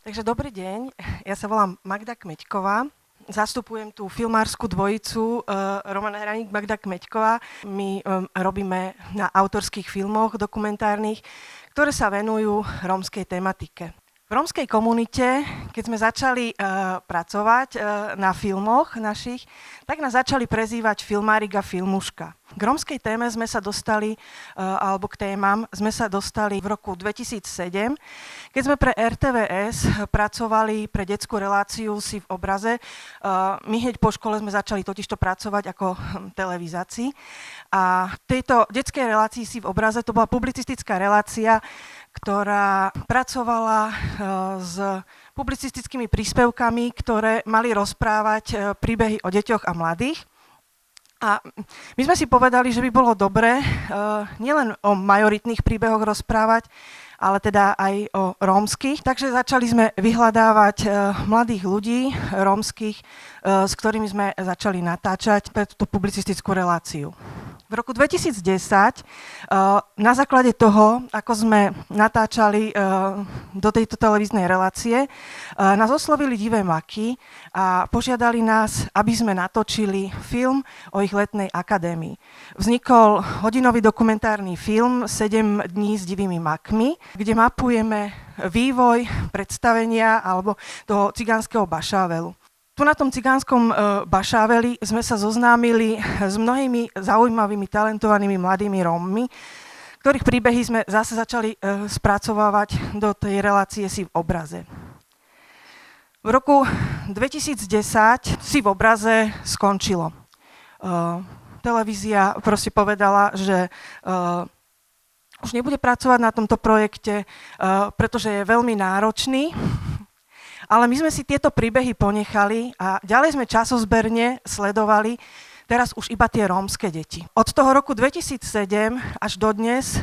Takže dobrý deň, ja sa volám Magda Kmeďková, zastupujem tú filmárskú dvojicu Roman Hraník, Magda Kmeďková. My robíme na autorských filmoch dokumentárnych, ktoré sa venujú rómskej tematike. V rómskej komunite, keď sme začali pracovať na filmoch našich, tak nás začali prezývať filmárik a filmuška. K rómskej téme sme sa dostali, alebo k témam sme sa dostali v roku 2007, keď sme pre RTVS pracovali pre detskú reláciu Si v obraze. My hneď po škole sme začali totižto pracovať ako televizácii. A v tejto detskej relácii Si v obraze to bola publicistická relácia, ktorá pracovala s publicistickými príspevkami, ktoré mali rozprávať príbehy o deťoch a mladých. A my sme si povedali, že by bolo dobré nielen o majoritných príbehoch rozprávať, ale teda aj o rómskych. Takže začali sme vyhľadávať mladých ľudí rómskych, s ktorými sme začali natáčať túto publicistickú reláciu. V roku 2010, na základe toho, ako sme natáčali do tejto televíznej relácie, nás oslovili Divé maky a požiadali nás, aby sme natočili film o ich letnej akadémii. Vznikol hodinový dokumentárny film 7 dní s divými makmi, kde mapujeme vývoj predstavenia alebo toho cigánskeho bašávelu. Tu na tom cigánskom bašáveli sme sa zoznámili s mnohými zaujímavými, talentovanými mladými Rómmi, ktorých príbehy sme zase začali spracovávať do tej relácie Si v obraze. V roku 2010 Si v obraze skončilo. Televízia proste povedala, že už nebude pracovať na tomto projekte, pretože je veľmi náročný. Ale my sme si tieto príbehy ponechali a ďalej sme časozberne sledovali teraz už iba tie rómske deti. Od toho roku 2007 až do dnes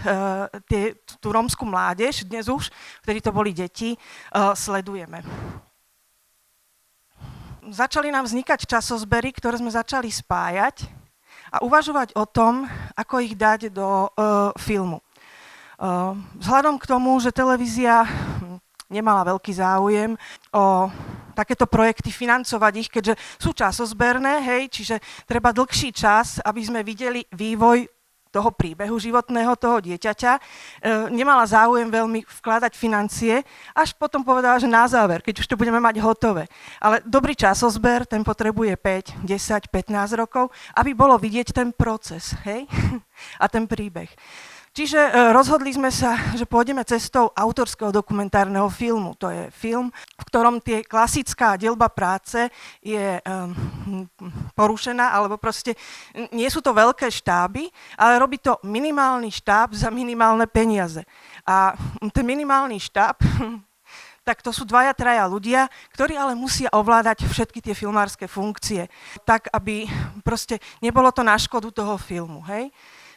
tú rómsku mládež, dnes už, vtedy to boli deti, sledujeme. Začali nám vznikať časozbery, ktoré sme začali spájať a uvažovať o tom, ako ich dať do filmu. Vzhľadom k tomu, že televízia nemala veľký záujem o takéto projekty financovať ich, keďže sú časozberné, hej, čiže treba dlhší čas, aby sme videli vývoj toho príbehu životného, toho dieťaťa. Nemala záujem veľmi vkladať financie, až potom povedala, že na záver, keď už to budeme mať hotové. Ale dobrý časozber, ten potrebuje 5, 10, 15 rokov, aby bolo vidieť ten proces, hej, a ten príbeh. Čiže rozhodli sme sa, že pôjdeme cestou autorského dokumentárneho filmu. To je film, v ktorom tie klasická dielba práce je porušená, alebo proste nie sú to veľké štáby, ale robí to minimálny štáb za minimálne peniaze. A ten minimálny štáb, tak to sú 2-3 ľudia, ktorí ale musia ovládať všetky tie filmárske funkcie, tak aby proste nebolo to na škodu toho filmu, hej.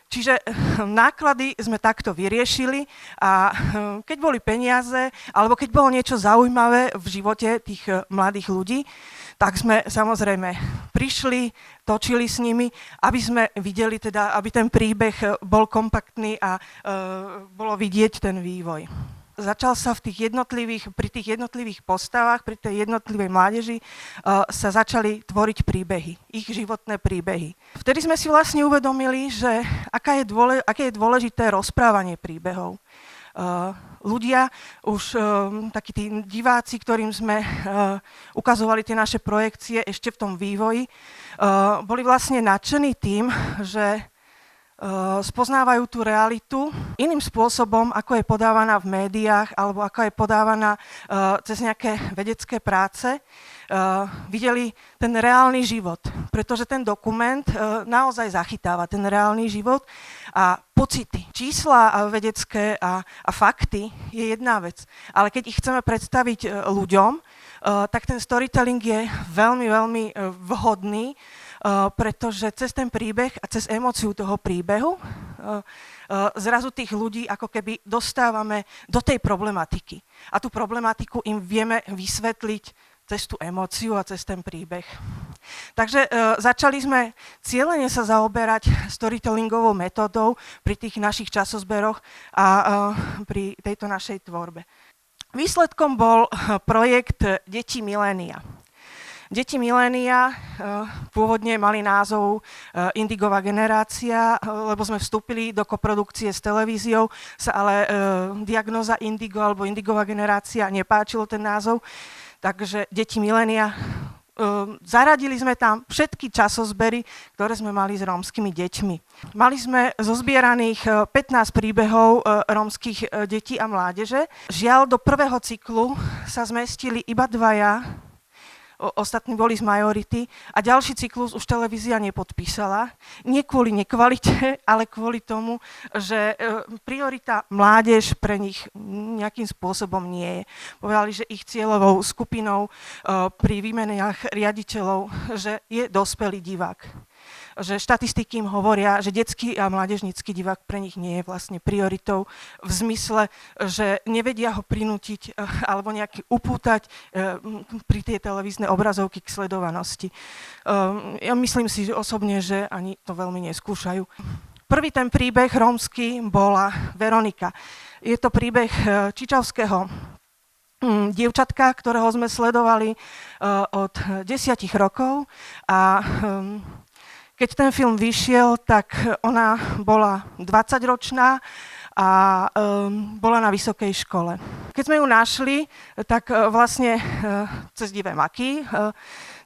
Čiže náklady sme takto vyriešili a keď boli peniaze, alebo keď bolo niečo zaujímavé v živote tých mladých ľudí, tak sme samozrejme prišli, točili s nimi, aby sme videli teda, aby ten príbeh bol kompaktný a bolo vidieť ten vývoj. Začal sa pri tých jednotlivých postavách, pri tej jednotlivej mládeži sa začali tvoriť príbehy, ich životné príbehy. Vtedy sme si vlastne uvedomili, že aké je dôležité rozprávanie príbehov. Ľudia, už takí tí diváci, ktorým sme ukazovali tie naše projekcie ešte v tom vývoji, boli vlastne nadšení tým, že spoznávajú tú realitu iným spôsobom, ako je podávaná v médiách alebo ako je podávaná cez nejaké vedecké práce. Videli ten reálny život, pretože ten dokument naozaj zachytáva ten reálny život a pocity, čísla vedecké a fakty je jedna vec. Ale keď ich chceme predstaviť ľuďom, tak ten storytelling je veľmi, veľmi vhodný, pretože cez ten príbeh a cez emóciu toho príbehu zrazu tých ľudí ako keby dostávame do tej problematiky. A tú problematiku im vieme vysvetliť cez tú emóciu a cez ten príbeh. Takže začali sme cieľene sa zaoberať storytellingovou metódou pri tých našich časozberoch a pri tejto našej tvorbe. Výsledkom bol projekt Deti milénia. Deti milénia pôvodne mali názov Indigová generácia, lebo sme vstúpili do koprodukcie s televíziou, sa ale diagnóza Indigo alebo Indigová generácia nepáčilo ten názov, takže Deti milénia. Zaradili sme tam všetky časozbery, ktoré sme mali s rómskymi deťmi. Mali sme zozbieraných 15 príbehov rómskych detí a mládeže. Žiaľ, do prvého cyklu sa zmestili iba 2, ostatní boli z majority a ďalší cyklus už televízia nepodpísala. Nie kvôli nekvalite, ale kvôli tomu, že priorita mládež pre nich nejakým spôsobom nie je. Povedali, že ich cieľovou skupinou pri výmenách riaditeľov, že je dospelý divák. Že štatistiky im hovoria, že detský a mládežnícky divák pre nich nie je vlastne prioritou v zmysle, že nevedia ho prinútiť alebo nejaký upútať pri tej televíznej obrazovky k sledovanosti. Ja myslím si že osobne, že ani to veľmi neskúšajú. Prvý ten príbeh rómsky bola Veronika. Je to príbeh čičavského dievčatka, ktorého sme sledovali od 10 rokov a keď ten film vyšiel, tak ona bola 20-ročná a bola na vysokej škole. Keď sme ju našli, tak vlastne cez divé maky,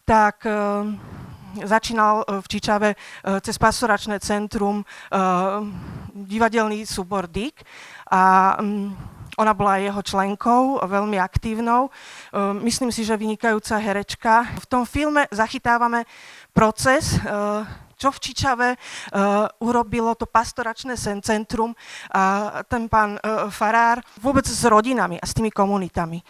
tak začínal v Čičave cez pastoračné centrum divadelný súbor DIK a ona bola jeho členkou, veľmi aktívnou. Myslím si, že vynikajúca herečka. V tom filme zachytávame proces, čo v Čičave urobilo to pastoračné centrum a ten pán farár vôbec s rodinami a s tými komunitami.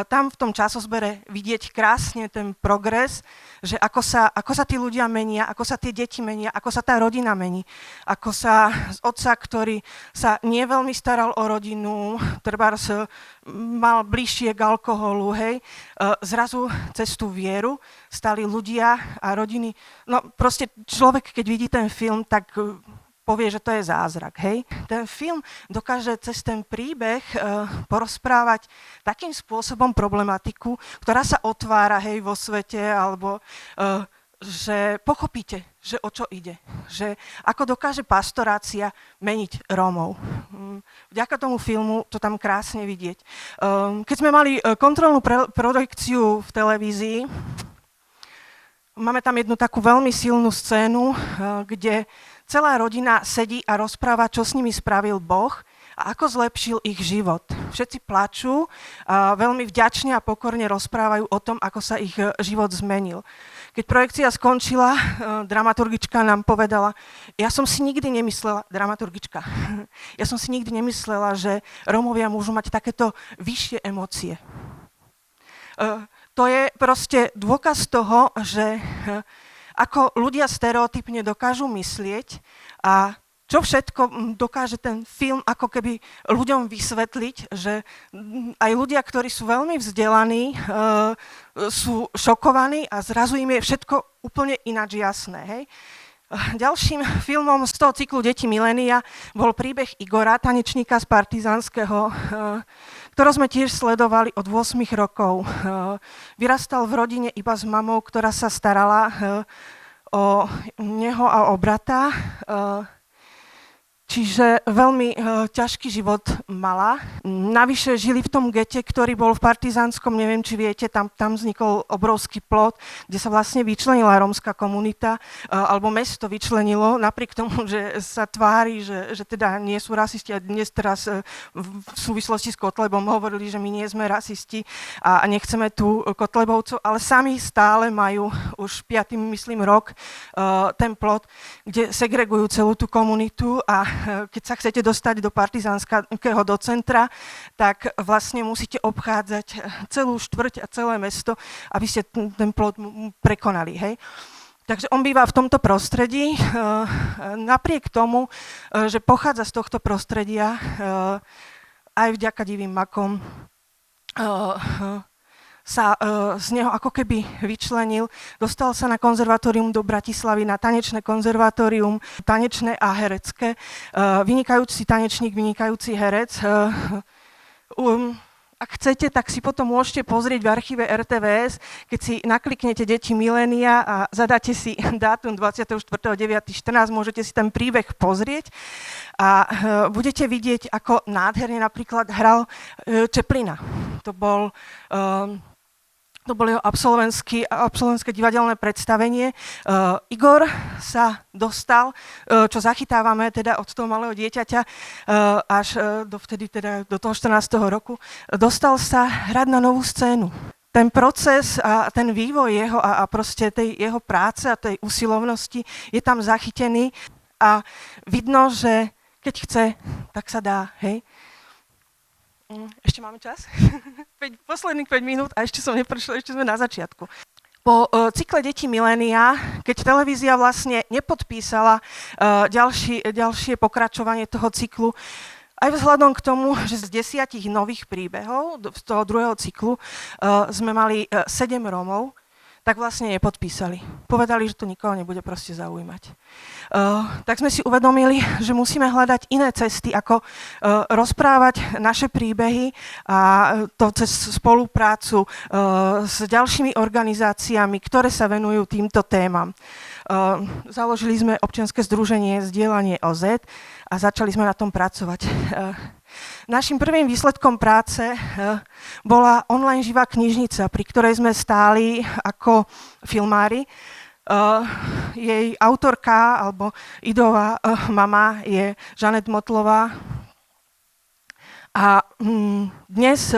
Tam v tom časozbere vidieť krásne ten progres, že ako sa tí ľudia menia, ako sa tie deti menia, ako sa tá rodina mení, ako sa z otca, ktorý sa nie veľmi staral o rodinu, trebárs mal bližšie k alkoholu, hej, zrazu cez tú vieru stali ľudia a rodiny. No proste človek, keď vidí ten film, tak povie, že to je zázrak, hej. Ten film dokáže cez ten príbeh porozprávať takým spôsobom problematiku, ktorá sa otvára, hej, vo svete, alebo že pochopíte, že o čo ide. Že ako dokáže pastorácia meniť Rómov. Vďaka tomu filmu to tam krásne vidieť. Keď sme mali kontrolnú projekciu v televízii, máme tam jednu takú veľmi silnú scénu, kde celá rodina sedí a rozpráva, čo s nimi spravil Boh a ako zlepšil ich život. Všetci plačú a veľmi vďačne a pokorne rozprávajú o tom, ako sa ich život zmenil. Keď projekcia skončila, dramaturgička nám povedala, ja som si nikdy nemyslela, že Rómovia môžu mať takéto vyššie emócie. To je proste dôkaz toho, že ako ľudia stereotypne dokážu myslieť a čo všetko dokáže ten film ako keby ľuďom vysvetliť, že aj ľudia, ktorí sú veľmi vzdelaní, sú šokovaní a zrazu im je všetko úplne ináč jasné. Hej? Ďalším filmom z toho cyklu Deti milénia bol príbeh Igora, tanečníka z Partizánskeho, ktorého sme tiež sledovali od 8 rokov. Vyrastal v rodine iba s mamou, ktorá sa starala o neho a o brata. Čiže veľmi ťažký život mala. Navyše žili v tom gete, ktorý bol v Partizánskom, neviem, či viete, tam vznikol obrovský plot, kde sa vlastne vyčlenila rómska komunita, alebo mesto vyčlenilo, napriek tomu, že sa tvári, že teda nie sú rasisti a dnes teraz v súvislosti s Kotlebom hovorili, že my nie sme rasisti a nechceme tu Kotlebovcov, ale sami stále majú už 5. myslím rok ten plot, kde segregujú celú tú komunitu a keď sa chcete dostať do Partizánskeho do centra, tak vlastne musíte obchádzať celú štvrť a celé mesto, aby ste ten plot prekonali. Hej? Takže on býva v tomto prostredí. Napriek tomu, že pochádza z tohto prostredia, aj vďaka divým makom, sa z neho ako keby vyčlenil. Dostal sa na konzervatórium do Bratislavy, na tanečné konzervatórium, tanečné a herecké. Vynikajúci tanečník, vynikajúci herec. ak chcete, tak si potom môžete pozrieť v archíve RTVS, keď si nakliknete Deti milénia a zadáte si dátum 24.9.14, môžete si ten príbeh pozrieť a budete vidieť, ako nádherne napríklad hral Čeplina. To bolo jeho absolventské divadelné predstavenie. Igor sa dostal, čo zachytávame teda od toho malého dieťaťa až do toho 14. roku, dostal sa hrať na novú scénu. Ten proces a ten vývoj jeho a proste tej jeho práce a tej usilovnosti je tam zachytený a vidno, že keď chce, tak sa dá, hej. Ešte máme čas? Posledných 5 minút a ešte som neprešla, ešte sme na začiatku. Po cykle Deti milénia, keď televízia vlastne nepodpísala ďalšie pokračovanie toho cyklu, aj vzhľadom k tomu, že z 10 nových príbehov z toho druhého cyklu sme mali 7 Rómov, tak vlastne nepodpísali. Povedali, že to nikoho nebude proste zaujímať. Tak sme si uvedomili, že musíme hľadať iné cesty, ako rozprávať naše príbehy a to cez spoluprácu s ďalšími organizáciami, ktoré sa venujú týmto témam. Založili sme občianske združenie Zdieľanie OZ a začali sme na tom pracovať. Naším prvým výsledkom práce bola online živá knižnica, pri ktorej sme stáli ako filmári. Jej autorka alebo idová mama je Žanet Motlová. A dnes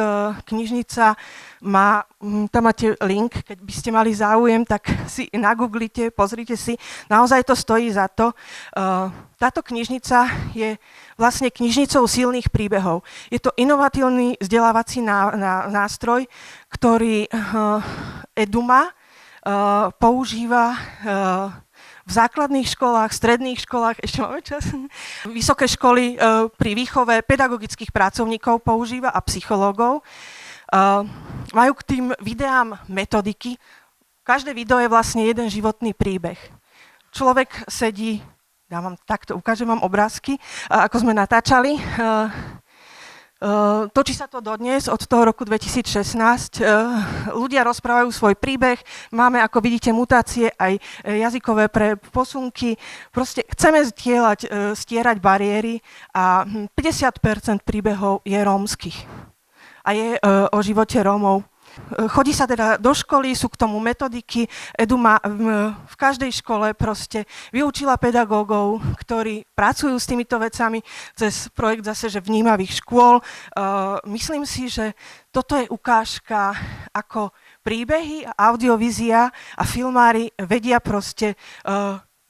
knižnica má, tam máte link, keď by ste mali záujem, tak si nagooglite, pozrite si, naozaj to stojí za to. Táto knižnica je vlastne knižnicou silných príbehov. Je to inovatívny vzdelávací nástroj, ktorý Eduma používa v základných školách, stredných školách, ešte máme čas, vysoké školy pri výchove pedagogických pracovníkov používa a psychológov. Majú k tým videám metodiky. Každé video je vlastne jeden životný príbeh. Človek sedí, ukážem vám obrázky, ako sme natáčali. Točí sa to dodnes, od toho roku 2016. Ľudia rozprávajú svoj príbeh, máme, ako vidíte, mutácie aj jazykové pre posunky. Proste chceme stierať bariéry a 50% príbehov je rómskych a je o živote Rómov. Chodí sa teda do školy, sú k tomu metodiky. Eduma v každej škole proste vyučila pedagógov, ktorí pracujú s týmito vecami cez projekt zase, že vnímavých škôl. Myslím si, že toto je ukážka, ako príbehy, audiovízia a filmári vedia proste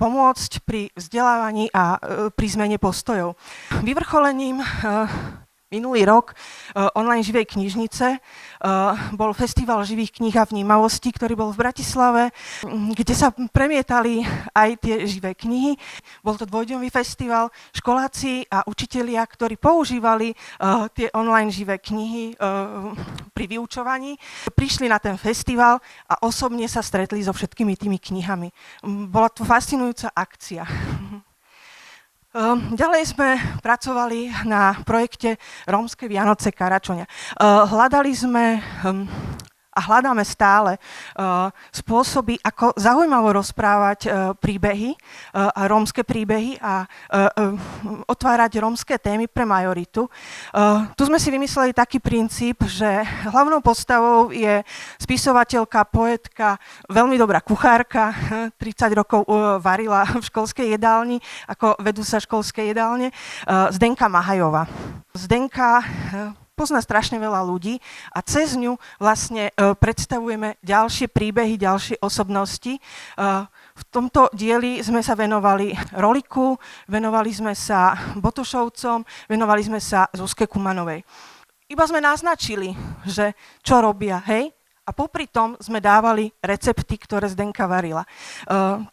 pomôcť pri vzdelávaní a pri zmene postojov. Vyvrcholením minulý rok online živej knižnice bol Festival živých kníh a vnímavosti, ktorý bol v Bratislave, kde sa premietali aj tie živé knihy. Bol to dvojdňový festival. Školáci a učitelia, ktorí používali tie online živé knihy pri vyučovaní, prišli na ten festival a osobne sa stretli so všetkými tými knihami. Bola to fascinujúca akcia. Ďalej sme pracovali na projekte Rómske Vianoce Karačoňa. Hľadali sme a hľadáme stále spôsoby, ako zaujímavo rozprávať príbehy a rómske príbehy a otvárať rómske témy pre majoritu. Tu sme si vymysleli taký princíp, že hlavnou postavou je spisovateľka, poetka, veľmi dobrá kuchárka, 30 rokov varila v školskej jedálni, ako vedúca školskej jedálne, Zdenka Mahajová. Zdenka pozná strašne veľa ľudí a cez ňu vlastne predstavujeme ďalšie príbehy, ďalšie osobnosti. V tomto dieli sme sa venovali Roliku, venovali sme sa Botošovcom, venovali sme sa Zuzke Kumanovej. Iba sme naznačili, že čo robia, hej? A popri tom sme dávali recepty, ktoré Zdenka varila.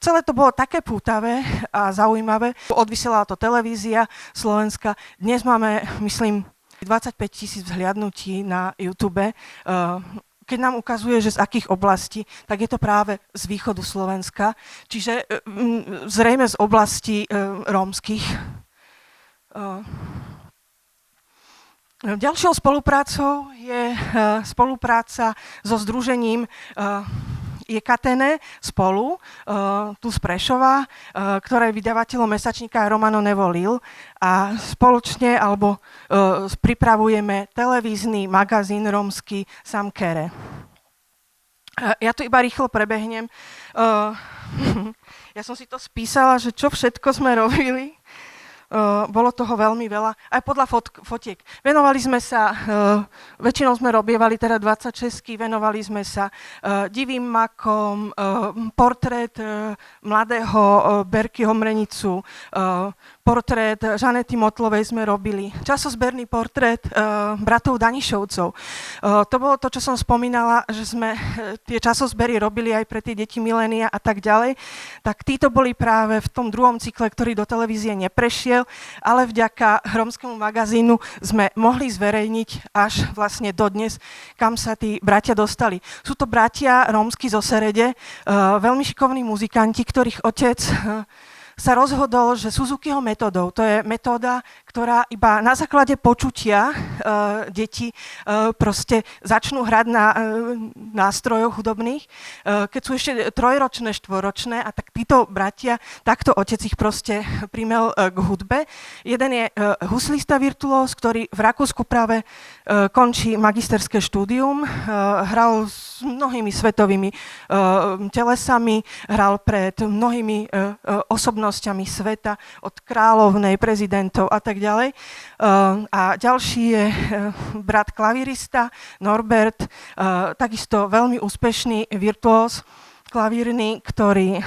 Celé to bolo také pútavé a zaujímavé. Odvysielala to televízia Slovenska. Dnes máme, myslím, 25 000 vzhliadnutí na YouTube. Keď nám ukazuje, že z akých oblastí, tak je to práve z východu Slovenska, čiže zrejme z oblastí rómskych. Ďalšou spoluprácou je spolupráca so združením je Katene spolu, tu z Prešova, ktoré je vydavateľom mesačníka Romano Nevolil a spoločne pripravujeme televízny magazín rómsky Samkere. Ja tu iba rýchlo prebehnem. Ja som si to spísala, že čo všetko sme robili. Bolo toho veľmi veľa, aj podľa fotiek. Venovali sme sa, väčšinou sme robievali teda 26, venovali sme sa divým makom, portrét mladého Berkyho Mrenicu, portrét Žanety Motlovej sme robili, časozberný portrét bratov Danišovcov. To bolo to, čo som spomínala, že sme tie časozbery robili aj pre tie deti milénia a tak ďalej. Tak títo boli práve v tom druhom cykle, ktorý do televízie neprešiel, ale vďaka rómskemu magazínu sme mohli zverejniť až vlastne dodnes, kam sa tí bratia dostali. Sú to bratia rómsky zo Serede, veľmi šikovní muzikanti, ktorých otec sa rozhodol, že Suzukiho metódou, to je metóda, ktorá iba na základe počutia deti proste začnú hrať na nástrojoch hudobných, keď sú ešte trojročné, štvoročné, a tak títo bratia, takto otec ich proste primel k hudbe. Jeden je huslista virtuós, ktorý v Rakúsku práve končí magisterské štúdium, hral s mnohými svetovými telesami, hral pred mnohými osobnosťami sveta, od kráľovnej, prezidentov a tak ďalej. A ďalší je brat klavírista Norbert, takisto veľmi úspešný virtuós klavírny, ktorý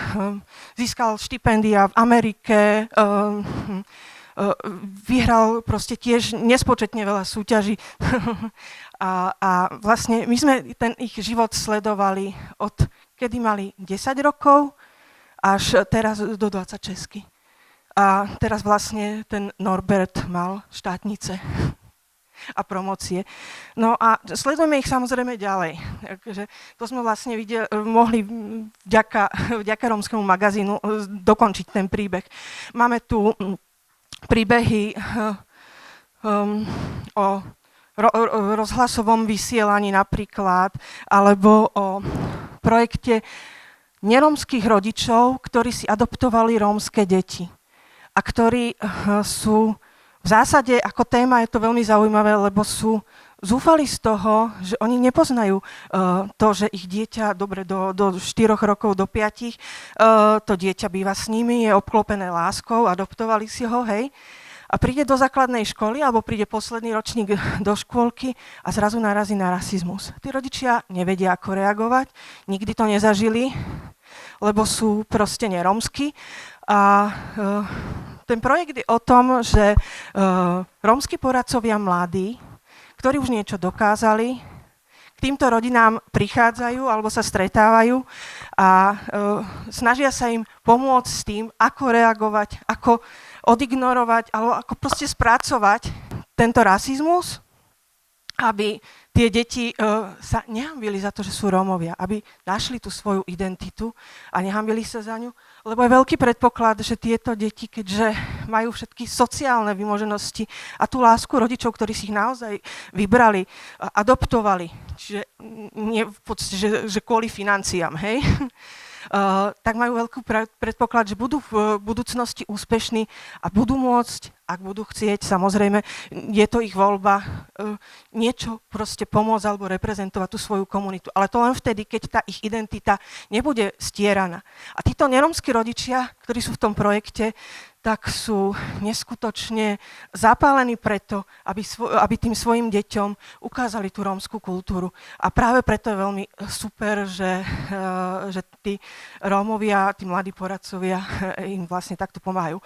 získal štipendia v Amerike, vyhral proste tiež nespočetne veľa súťaží. A vlastne my sme ten ich život sledovali od kedy mali 10 rokov až teraz do 26. A teraz vlastne ten Norbert mal štátnice a promócie. No a sledujeme ich samozrejme ďalej. Takže to sme vlastne mohli vďaka rómskemu magazínu dokončiť ten príbeh. Máme tu príbehy o rozhlasovom vysielaní napríklad, alebo o projekte nerómskych rodičov, ktorí si adoptovali rómske deti a ktorí sú v zásade, ako téma je to veľmi zaujímavé, lebo sú zúfali z toho, že oni nepoznajú to, že ich dieťa, dobre, do 4 rokov, do 5, to dieťa býva s nimi, je obklopené láskou, adoptovali si ho, hej. A príde do základnej školy, alebo príde posledný ročník do škôlky a zrazu narazí na rasizmus. Tí rodičia nevedia, ako reagovať, nikdy to nezažili, lebo sú proste nerómski. A ten projekt je o tom, že rómski poradcovia mladí, ktorí už niečo dokázali, k týmto rodinám prichádzajú alebo sa stretávajú a snažia sa im pomôcť s tým, ako reagovať, ako odignorovať alebo ako proste spracovať tento rasizmus, aby tie deti sa nehambili za to, že sú Rómovia, aby našli tú svoju identitu a nehambili sa za ňu, lebo je veľký predpoklad, že tieto deti, keďže majú všetky sociálne vymoženosti a tú lásku rodičov, ktorí si ich naozaj vybrali, adoptovali, čiže nie v podstate, že kvôli financiám, hej, tak majú veľký predpoklad, že budú v budúcnosti úspešní a budú môcť, ak budú chcieť, samozrejme, je to ich voľba, niečo proste pomôcť alebo reprezentovať tú svoju komunitu. Ale to len vtedy, keď tá ich identita nebude stieraná. A títo nerómski rodičia, ktorí sú v tom projekte, tak sú neskutočne zapálení preto, aby tým svojim deťom ukázali tú rómsku kultúru. A práve preto je veľmi super, že tí Rómovia, tí mladí poradcovia im vlastne takto pomáhajú.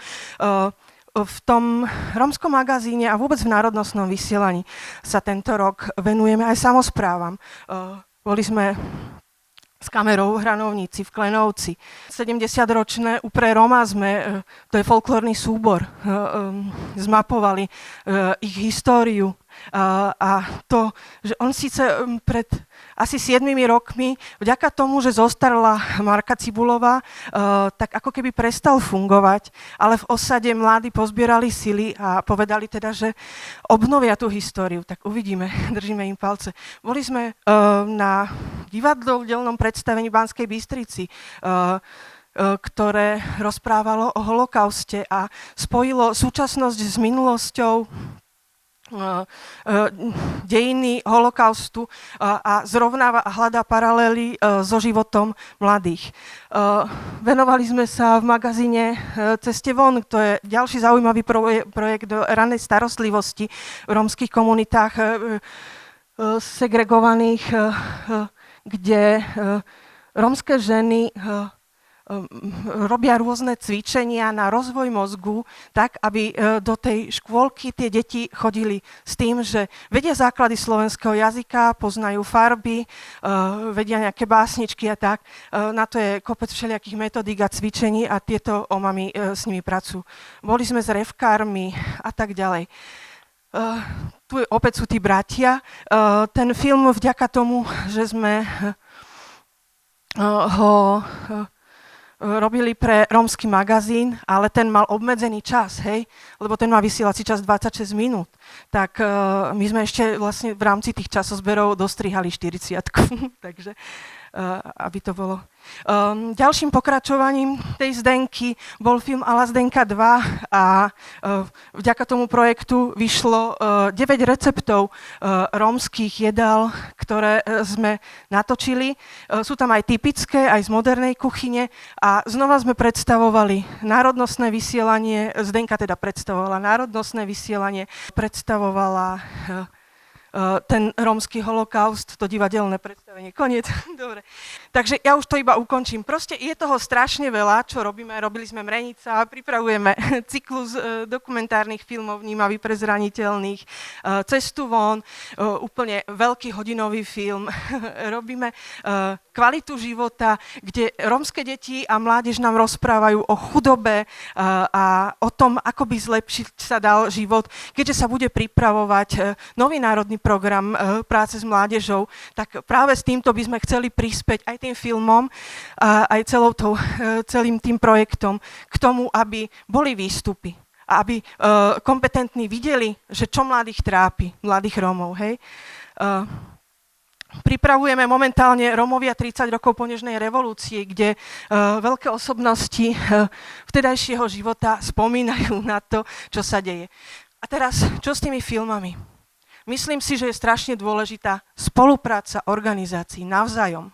V tom rómskom magazíne a vôbec v národnostnom vysielaní sa tento rok venujeme aj samosprávam. Boli sme s kamerou v Hranovnici, v Klenovci. 70-ročné Upre Roma to je folklórny súbor, zmapovali ich históriu a to, že on síce pred asi 7 rokmi, vďaka tomu, že zostarla Marka Cibulová, tak ako keby prestal fungovať, ale v osade mladí pozbierali sily a povedali teda, že obnovia tú históriu. Tak uvidíme, držíme im palce. Boli sme na divadelnom predstavení v Banskej Bystrici, ktoré rozprávalo o holokauste a spojilo súčasnosť s minulosťou, dejiny holokaustu a zrovnáva a hľadá paralely so životom mladých. Venovali sme sa v magazíne Ceste von, to je ďalší zaujímavý projekt do ranej starostlivosti v rómskych komunitách segregovaných, kde rómske ženy robia rôzne cvičenia na rozvoj mozgu, tak, aby do tej škôlky tie deti chodili s tým, že vedia základy slovenského jazyka, poznajú farby, vedia nejaké básničky a tak. Na to je kopec všelijakých metodík a cvičení a tieto omami s nimi pracujú. Boli sme s revkármi a tak ďalej. Tu opäť sú tí bratia. Ten film vďaka tomu, že sme ho robili pre rómsky magazín, ale ten mal obmedzený čas, hej, lebo ten má vysielací čas 26 minút. Tak my sme ešte vlastne v rámci tých časozberov dostrihali 40-ku, takže aby to bolo. Ďalším pokračovaním tej Zdenky bol film Ala Zdenka 2 a vďaka tomu projektu vyšlo 9 receptov rómskych jedál, ktoré sme natočili. Sú tam aj typické, aj z modernej kuchyne a znova sme predstavovali národnostné vysielanie, Zdenka teda predstavovala národnostné vysielanie, predstavovala ten rómsky holokaust, to divadelné predstavenie. Koniec. Dobre. Takže ja už to iba ukončím. Proste je toho strašne veľa, čo robíme. Robili sme Mrenica, pripravujeme cyklus dokumentárnych filmov Vnímavý pre zraniteľných, Cestu von, úplne veľký hodinový film. Robíme Kvalitu života, kde rómske deti a mládež nám rozprávajú o chudobe a o tom, ako by zlepšiť sa dal život, keďže sa bude pripravovať nový národný program práce s mládežou, tak práve s týmto by sme chceli prispäť aj tým filmom, aj celým tým projektom k tomu, aby boli výstupy a aby kompetentní videli, že čo mladých trápi, mladých Rómov. Hej? Pripravujeme momentálne Rómovia 30 rokov po nežnej revolúcii, kde veľké osobnosti vtedajšieho života spomínajú na to, čo sa deje. A teraz, čo s tými filmami? Myslím si, že je strašne dôležitá spolupráca organizácií navzájom.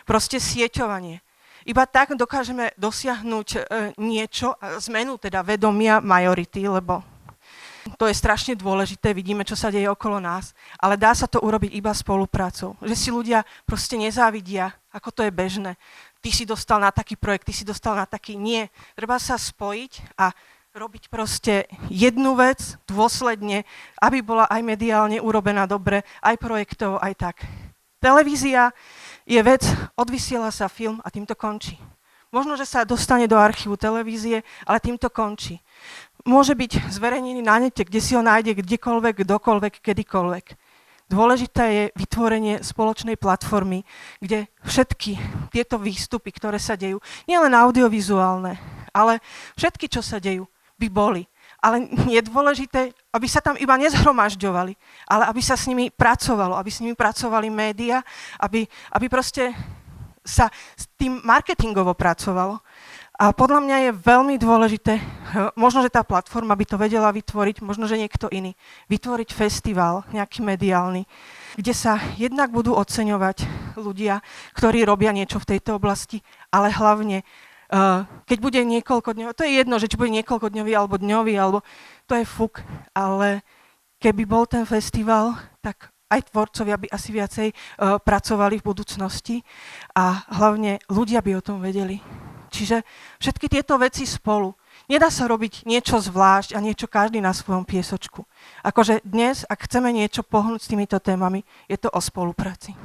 Proste sieťovanie. Iba tak dokážeme dosiahnuť niečo, zmenu teda vedomia majority, lebo to je strašne dôležité, vidíme, čo sa deje okolo nás, ale dá sa to urobiť iba spoluprácou. Že si ľudia proste nezávidia, ako to je bežné. Ty si dostal na taký projekt, ty si dostal na taký. Nie. Treba sa spojiť a robiť proste jednu vec dôsledne, aby bola aj mediálne urobená dobre, aj projektovo, aj tak. Televízia je vec, odvysiela sa film a týmto končí. Možno, že sa dostane do archívu televízie, ale týmto končí. Môže byť zverejnený na nete, kde si ho nájde kdekoľvek, kdokoľvek, kedykoľvek. Dôležité je vytvorenie spoločnej platformy, kde všetky tieto výstupy, ktoré sa dejú, nielen audiovizuálne, ale všetky, čo sa dejú, by boli. Ale je dôležité, aby sa tam iba nezhromažďovali, ale aby sa s nimi pracovalo, aby s nimi pracovali médiá, aby proste sa s tým marketingovo pracovalo. A podľa mňa je veľmi dôležité, možno, že tá platforma by to vedela vytvoriť, možno, že niekto iný, vytvoriť festival, nejaký mediálny, kde sa jednak budú oceňovať ľudia, ktorí robia niečo v tejto oblasti, ale hlavne keď bude niekoľkodňový, to je jedno, že či bude niekoľkodňový alebo dňový, alebo to je fuk, ale keby bol ten festival, tak aj tvorcovia by asi viacej pracovali v budúcnosti a hlavne ľudia by o tom vedeli. Čiže všetky tieto veci spolu. Nedá sa robiť niečo zvlášť a niečo každý na svojom piesočku. Akože dnes, ak chceme niečo pohnúť s týmito témami, je to o spolupráci.